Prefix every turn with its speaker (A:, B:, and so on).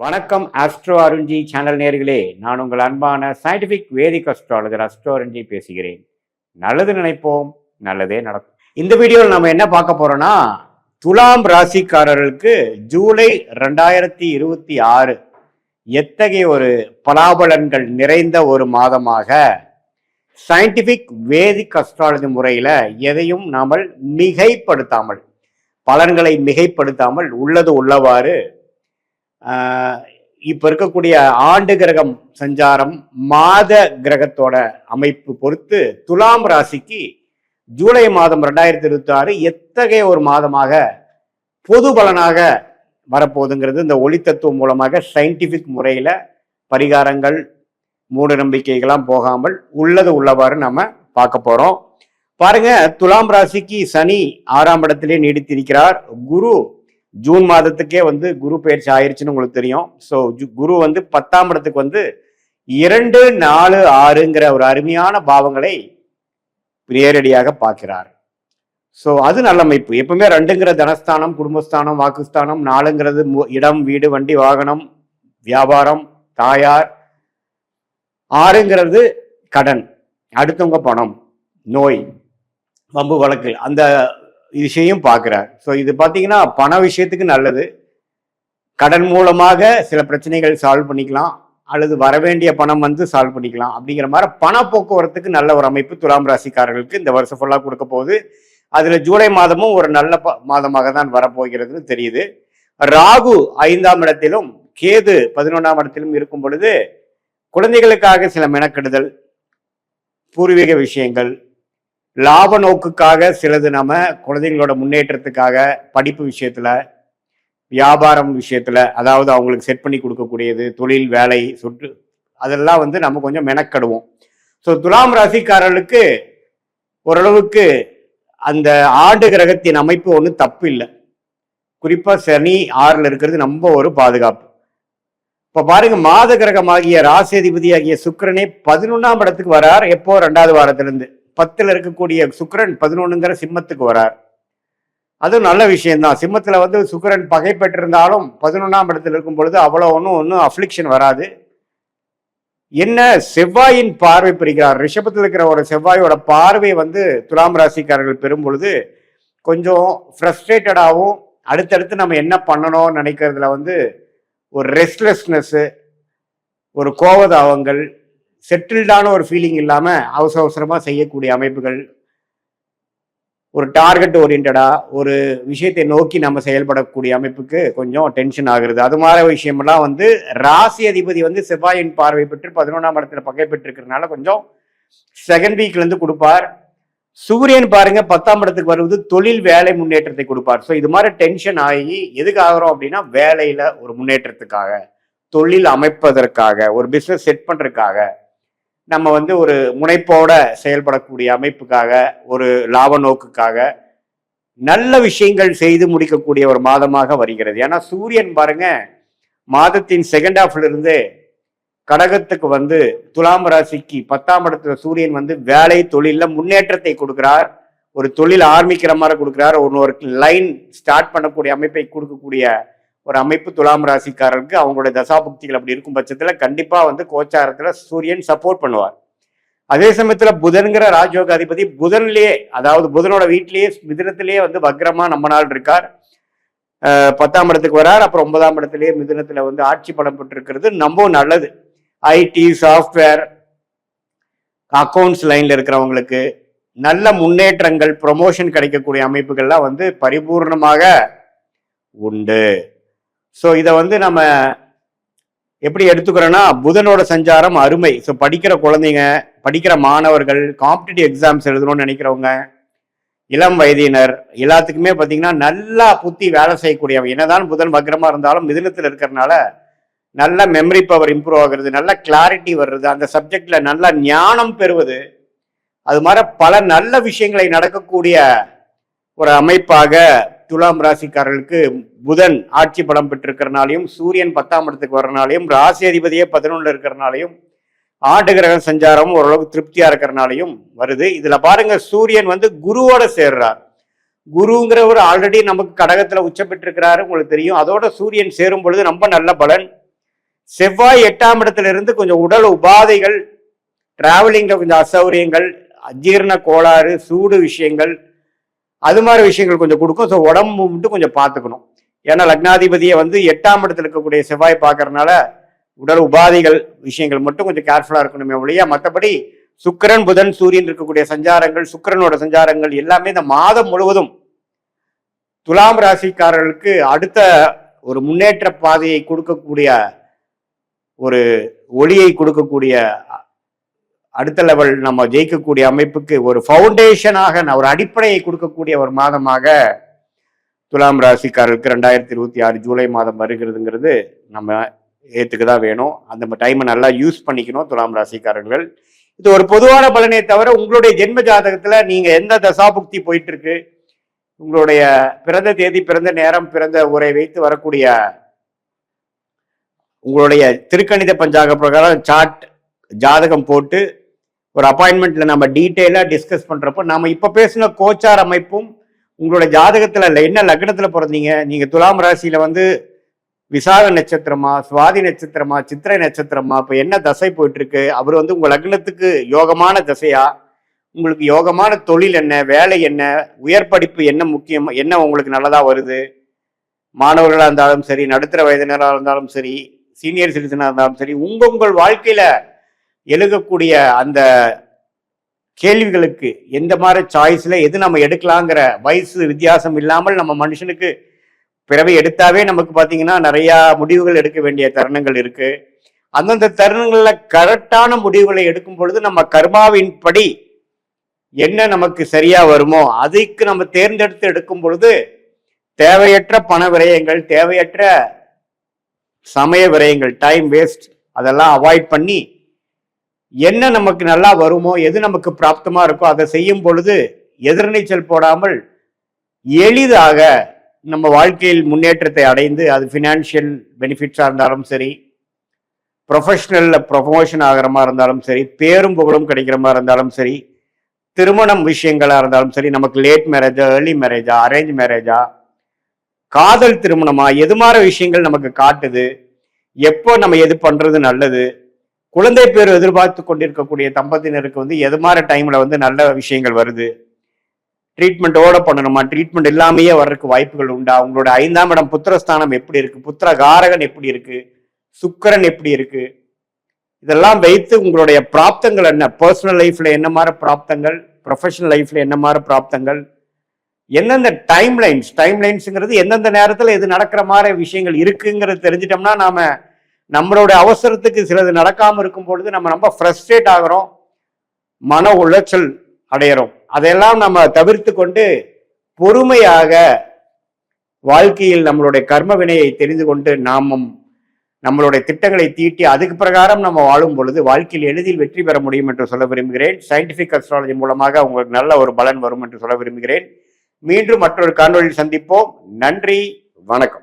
A: வணக்கம் astro Arunji channel நேர்களே, நான் உங்கள் அன்பான சயின்டிபிக் வேதிக் அஸ்ட்ராலஜர் அஸ்ட்ரோ அருண்ஜி பேசுகிறேன். நல்லது நினைப்போம், நல்லதே நடக்கும். இந்த வீடியோவில் நம்ம என்ன பார்க்க போறோம்னா, துலாம் ராசிக்காரர்களுக்கு ஜூலை 2026 எத்தகைய ஒரு பலாபலன்கள் நிறைந்த ஒரு மாதமாக சயின்டிபிக் வேதிக் அஸ்ட்ராலஜி முறையில எதையும் நாமல் மிகைப்படுத்தாமல், பலன்களை மிகைப்படுத்தாமல் உள்ளது உள்ளவாறு இப்ப இருக்கக்கூடிய ஆண்டு கிரகம் சஞ்சாரம் மாத கிரகத்தோட அமைப்பு பொறுத்து துலாம் ராசிக்கு ஜூலை மாதம் 2026 எத்தகைய ஒரு மாதமாக பொது பலனாக வரப்போகுதுங்கிறது இந்த ஒளித்தத்துவம் மூலமாக சயின்டிபிக் முறையில பரிகாரங்கள் மூட நம்பிக்கைகளாம் போகாமல் உள்ளது உள்ளவாறு நம்ம பார்க்க போறோம். பாருங்க, துலாம் ராசிக்கு சனி 6ஆம் இடத்திலே நீடித்திருக்கிறார். குரு ஜூன் மாதத்துக்கே குரு பயிற்சி ஆயிடுச்சுன்னு உங்களுக்கு தெரியும். ஸோ குரு 10ஆம் இடத்துக்கு 2, 4, 6ங்கிற ஒரு அருமையான பாவங்களை நேரடியாக பார்க்கிறார். ஸோ அது நல்ல அமைப்பு. எப்பவுமே 2ங்கிற தனஸ்தானம், குடும்பஸ்தானம், வாக்குஸ்தானம், 4ங்கிறது இடம், வீடு, வண்டி, வாகனம், வியாபாரம், தாயார், 6ங்கிறது கடன், அடுத்தவங்க பணம், நோய், வம்பு வழக்கு, அந்த விஷயம் பார்க்கிறார். ஸோ இது பார்த்தீங்கன்னா பண விஷயத்துக்கு நல்லது. கடன் மூலமாக சில பிரச்சனைகள் சால்வ் பண்ணிக்கலாம், அல்லது வரவேண்டிய பணம் சால்வ் பண்ணிக்கலாம். அப்படிங்கிற மாதிரி பண போக்குவரத்துக்கு நல்ல ஒரு அமைப்பு துலாம் ராசிக்காரர்களுக்கு இந்த வருஷம் ஃபுல்லாக கொடுக்க போகுது. அதுல ஜூலை மாதமும் ஒரு நல்ல மாதமாக தான் வரப்போகிறதுன்னு தெரியுது. ராகு 5ஆம் இடத்திலும் கேது 11ஆம் இடத்திலும் இருக்கும் பொழுது குழந்தைகளுக்காக சில மெனக்கெடுதல், பூர்வீக விஷயங்கள், லாப நோக்குக்காக சிலது, நம்ம குழந்தைங்களோட முன்னேற்றத்துக்காக, படிப்பு விஷயத்துல, வியாபாரம் விஷயத்துல, அதாவது அவங்களுக்கு செட் பண்ணி கொடுக்கக்கூடியது, தொழில், வேலை, சுற்று, அதெல்லாம் நம்ம கொஞ்சம் மெனக்கெடுவோம். ஸோ துலாம் ராசிக்காரர்களுக்கு ஓரளவுக்கு அந்த ஆண்டு கிரகத்தின் அமைப்பு ஒன்றும் தப்பு இல்லை. குறிப்பா சனி 6ல் இருக்கிறது ரொம்ப ஒரு பாதுகாப்பு. இப்ப பாருங்க, மாத கிரகமாகிய ராசி ஆகிய சுக்கிரனே 11ஆம் இடத்துக்கு வரார். எப்போ? 2வது வாரத்திலிருந்து 10ல் இருக்கக்கூடிய சுக்கிரன் 11ங்கிற சிம்மத்துக்கு வரார். அதுவும் நல்ல விஷயம்தான். சிம்மத்துல சுக்கிரன் பகை பெற்றிருந்தாலும் 11ஆம் இடத்துல இருக்கும் பொழுது அவ்வளவு ஒன்றும் அஃப்ளிக்ஷன் வராது. என்ன, செவ்வாயின் பார்வை பெறுகிறார். ரிஷபத்தில் இருக்கிற ஒரு செவ்வாயோட பார்வை துலாம் ராசிக்காரர்கள் பெறும் பொழுது கொஞ்சம் ஃப்ரஸ்ட்ரேட்டடாகவும், அடுத்தடுத்து நம்ம என்ன பண்ணணும் நினைக்கிறதுல ஒரு ரெஸ்ட்லெஸ்னஸ், ஒரு கோபதாபங்கள், செட்டில்டான ஒரு ஃபீலிங் இல்லாம அவசரமா செய்யக்கூடிய அமைப்புகள், ஒரு டார்கெட் ஓரியன்டா ஒரு விஷயத்தை நோக்கி நம்ம செயல்படக்கூடிய அமைப்புக்கு கொஞ்சம் டென்ஷன் ஆகுறது. அது மாதிரி விஷயமெல்லாம் ராசி அதிபதி செவ்வாயின் பார்வை பெற்று 11ஆம் இடத்துல பகை பெற்றிருக்கிறதுனால கொஞ்சம் செகண்ட் வீக்ல இருந்து கொடுப்பார். சூரியன் பாருங்க 10ஆம் இடத்துக்கு வருவது தொழில், வேலை முன்னேற்றத்தை கொடுப்பார். ஸோ இது மாதிரி டென்ஷன் ஆகி எதுக்கு ஆகிறோம் அப்படின்னா, வேலையில ஒரு முன்னேற்றத்துக்காக, தொழில் அமைப்பதற்காக, ஒரு பிசினஸ் செட் பண்றதுக்காக, நம்ம ஒரு முனைப்போட செயல்படக்கூடிய அமைப்புக்காக, ஒரு லாப நோக்குக்காக நல்ல விஷயங்கள் செய்து முடிக்கக்கூடிய ஒரு மாதமாக வருகிறது. ஏன்னா சூரியன் பாருங்க மாதத்தின் செகண்ட் ஹாஃப்ல இருந்து கடகத்துக்கு துலாம் ராசிக்கு 10ஆம் இடத்துல சூரியன் வேலை, தொழில முன்னேற்றத்தை கொடுக்கிறார். ஒரு தொழில் ஆரம்பிக்கிற மாதிரி கொடுக்கிறார். ஒரு லைன் ஸ்டார்ட் பண்ணக்கூடிய அமைப்பை கொடுக்கக்கூடிய ஒரு அமைப்பு துலாம் ராசிக்காரருக்கு. அவங்களுடைய தசாபுக்திகள் அப்படி இருக்கும் பட்சத்துல கண்டிப்பா கோச்சாரத்துல சூரியன் சப்போர்ட் பண்ணுவார். அதே சமயத்துல புதன்கிற ராஜயோக அதிபதி புதன்லயே, அதாவது புதனோட வீட்டிலேயே மிதுனத்திலேயே வக்ரமா நம்ம நாள் இருக்கார். 10ஆம் இடத்துக்கு வரார். அப்புறம் 9ஆம் இடத்திலேயே மிதுனத்துல ஆட்சி பலம் பெற்றிருக்கிறது ரொம்ப நல்லது. ஐடி, சாஃப்ட்வேர், அக்கௌண்ட்ஸ் லைன்ல இருக்கிறவங்களுக்கு நல்ல முன்னேற்றங்கள், ப்ரொமோஷன் கிடைக்கக்கூடிய அமைப்புகள்லாம் பரிபூர்ணமாக உண்டு. ஸோ இதை நம்ம எப்படி எடுத்துக்கிறோன்னா, புதனோட சஞ்சாரம் அருமை. ஸோ படிக்கிற குழந்தைங்க, படிக்கிற மாணவர்கள், காம்படிட்டிவ் எக்ஸாம்ஸ் எழுதணும்னு நினைக்கிறவங்க, இளம் வயதினர் எல்லாத்துக்குமே பார்த்தீங்கன்னா நல்லா புத்தி வேலை செய்யக்கூடியவங்க. என்னதான் புதன் வக்ரமா இருந்தாலும் மிதுனத்தில் இருக்கிறதுனால நல்ல மெமரி பவர் இம்ப்ரூவ் ஆகுறது, நல்ல கிளாரிட்டி வர்றது, அந்த சப்ஜெக்ட்ல நல்ல ஞானம் பெறுவது, அது மாதிரி பல நல்ல விஷயங்களை நடக்கக்கூடிய ஒரு அமைப்பாக துலாம் ராசிக்காரர்களுக்கு புதன் ஆட்சி பலம் பெற்றிருக்கிறனாலையும், சூரியன் 10ஆம் இடத்துக்கு வர்றனாலையும், ராசி அதிபதியே 11ல் இருக்கிறனாலையும், ஆண்டு கிரக சஞ்சாரம் ஓரளவுக்கு திருப்தியா இருக்கிறனாலையும் வருது. இதுல பாருங்க, சூரியன் குருவோட சேர்றார். குருங்கிறவர் ஆல்ரெடி நமக்கு கடகத்துல உச்சம் பெற்றிருக்கிறாரு, உங்களுக்கு தெரியும். அதோட சூரியன் சேரும் பொழுது ரொம்ப நல்ல பலன். செவ்வாய் 8ஆம் இடத்துல இருந்து கொஞ்சம் உடல் உபாதைகள், டிராவலிங்ல கொஞ்சம் அசௌரியங்கள், அஜீரண கோளாறு, சூடு விஷயங்கள், அது மாதிரி விஷயங்கள் கொஞ்சம் கொடுக்கும். ஸோ உடம்பு மட்டும் கொஞ்சம் பார்த்துக்கணும். ஏன்னா லக்னாதிபதியை 8ஆம் இடத்துல இருக்கக்கூடிய செவ்வாய் பார்க்கறதுனால உடல் உபாதைகள் விஷயங்கள் மட்டும் கொஞ்சம் கேர்ஃபுல்லா இருக்கணுமே ஒழிய, மற்றபடி சுக்கிரன், புதன், சூரியன் இருக்கக்கூடிய சஞ்சாரங்கள், சுக்கிரனோட சஞ்சாரங்கள் எல்லாமே இந்த மாதம் முழுவதும் துலாம் ராசிக்காரர்களுக்கு அடுத்த ஒரு முன்னேற்ற பாதையை கொடுக்கக்கூடிய, ஒரு ஒளியை கொடுக்கக்கூடிய, அடுத்த லெவல் நம்ம ஜெயிக்கக்கூடிய அமைப்புக்கு ஒரு ஃபவுண்டேஷனாக, ஒரு அடிப்படையை கொடுக்கக்கூடிய ஒரு மாதமாக துலாம் ராசிக்காரர்களுக்கு 2026 ஜூலை மாதம் வருகிறதுங்கிறது நம்ம ஏத்துக்குதான் வேணும். அந்த டைமை நல்லா யூஸ் பண்ணிக்கணும் துலாம் ராசிக்காரர்கள். இது ஒரு பொதுவான பலனே தவிர, உங்களுடைய ஜென்ம ஜாதகத்துல நீங்க எந்த தசாபுக்தி போயிட்டு இருக்கு, உங்களுடைய பிறந்த தேதி, பிறந்த நேரம், பிறந்த ஊரை வைத்து வரக்கூடிய உங்களுடைய திருக்கணித பஞ்சாங்க பிரகாரம் சார்ட் ஜாதகம் போட்டு ஒரு அப்பாயின்மெண்ட்ல நம்ம டீட்டெயிலா டிஸ்கஸ் பண்றப்போ, நாம இப்ப பேசின கோச்சார் அமைப்பும் உங்களோட ஜாதகத்துல என்ன லக்னத்துல பிறந்தீங்க, நீங்க துலாம் ராசியில விசாக நட்சத்திரமா, சுவாதி நட்சத்திரமா, சித்திரை நட்சத்திரமா, இப்ப என்ன தசை போயிட்டு இருக்கு, அவர் உங்க லக்னத்துக்கு யோகமான தசையா, உங்களுக்கு யோகமான தொழில் என்ன, வேலை என்ன, உயர் படிப்பு என்ன முக்கியம், என்ன உங்களுக்கு நல்லதா வருது, மாணவர்களா இருந்தாலும் சரி, நடுத்தர வயதினராக இருந்தாலும் சரி, சீனியர் சிட்டிசனா இருந்தாலும் சரி, உங்கள் வாழ்க்கையில எழுகக்கூடிய அந்த கேள்விகளுக்கு எந்த மாதிரி சாய்ஸ்ல எது நம்ம எடுக்கலாங்கிற வயசு வித்தியாசம் இல்லாமல் நம்ம மனுஷனுக்கு பிறவை எடுத்தாவே நமக்கு பாத்தீங்கன்னா நிறைய முடிவுகள் எடுக்க வேண்டிய தருணங்கள் இருக்கு. அந்தந்த தருணங்கள்ல கரெக்டான முடிவுகளை எடுக்கும் பொழுது நம்ம கர்மாவின் படி என்ன நமக்கு சரியா வருமோ அதுக்கு நம்ம தேர்ந்தெடுத்து எடுக்கும் பொழுது தேவையற்ற பண விரயங்கள், தேவையற்ற சமய விரயங்கள், டைம் வேஸ்ட், அதெல்லாம் அவாய்ட் பண்ணி என்ன நமக்கு நல்லா வருமோ, எது நமக்கு பிராப்தமா இருக்கோ அதை செய்யும் பொழுது எதிர்நீச்சல் போடாமல் எளிதாக நம்ம வாழ்க்கையில் முன்னேற்றத்தை அடைந்து, அது ஃபினான்ஷியல் பெனிஃபிட்ஸா இருந்தாலும் சரி, ப்ரொஃபஷனல்ல ப்ரொமோஷன் ஆகிற மாதிரி இருந்தாலும் சரி, பேரும் புகழும் கிடைக்கிற மாதிரி இருந்தாலும் சரி, திருமணம் விஷயங்களா இருந்தாலும் சரி, நமக்கு லேட் மேரேஜா, ஏர்லி மேரேஜா, அரேஞ்ச் மேரேஜா, காதல் திருமணமா, எது மாதிரி விஷயங்கள் நமக்கு காட்டுது, எப்போ நம்ம எது பண்றது நல்லது, குழந்தை பேர் எதிர்பார்த்து கொண்டிருக்கக்கூடிய தம்பதியினருக்கு எது மாதிரி டைம்ல நல்ல விஷயங்கள் வருது, ட்ரீட்மெண்ட்டோட பண்ணணுமா, ட்ரீட்மெண்ட் இல்லாமையே வர்றதுக்கு வாய்ப்புகள் உண்டா, உங்களோட 5ஆம் இடம் புத்திரஸ்தானம் எப்படி இருக்கு, புத்திரகாரகன் எப்படி இருக்கு, சுக்கிரன் எப்படி இருக்கு, இதெல்லாம் வைத்து உங்களுடைய பிராப்தங்கள் என்ன, பர்சனல் லைஃப்ல என்ன மாதிரி பிராப்தங்கள், ப்ரொஃபஷனல் லைஃப்ல என்ன மாதிரி பிராப்தங்கள், எந்தெந்த டைம்லைன்ஸ்ங்கிறது எந்தெந்த நேரத்துல எது நடக்கிற மாதிரி விஷயங்கள் இருக்குங்கிறது தெரிஞ்சிட்டோம்னா நாம நம்மளோட அவசரத்துக்கு சிலது நடக்காம இருக்கும் பொழுது நம்ம ரொம்ப ஃப்ரஸ்ட்ரேட் ஆகிறோம், மன உளைச்சல் அடையிறோம். அதையெல்லாம் நம்ம தவிர்த்து கொண்டு பொறுமையாக வாழ்க்கையில் நம்மளுடைய கர்ம வினையை தெரிந்து கொண்டு நாமும் நம்மளுடைய திட்டங்களை தீட்டி அதுக்கு பிரகாரம் நம்ம வாழும் பொழுது வாழ்க்கையில் எளிதில் வெற்றி பெற முடியும் என்று சொல்ல விரும்புகிறேன். சயின்டிபிக் அஸ்ட்ராலஜி மூலமாக உங்களுக்கு நல்ல ஒரு பலன் வரும் என்று சொல்ல விரும்புகிறேன். மீண்டும் மற்றொரு காணொளியில் சந்திப்போம். நன்றி, வணக்கம்.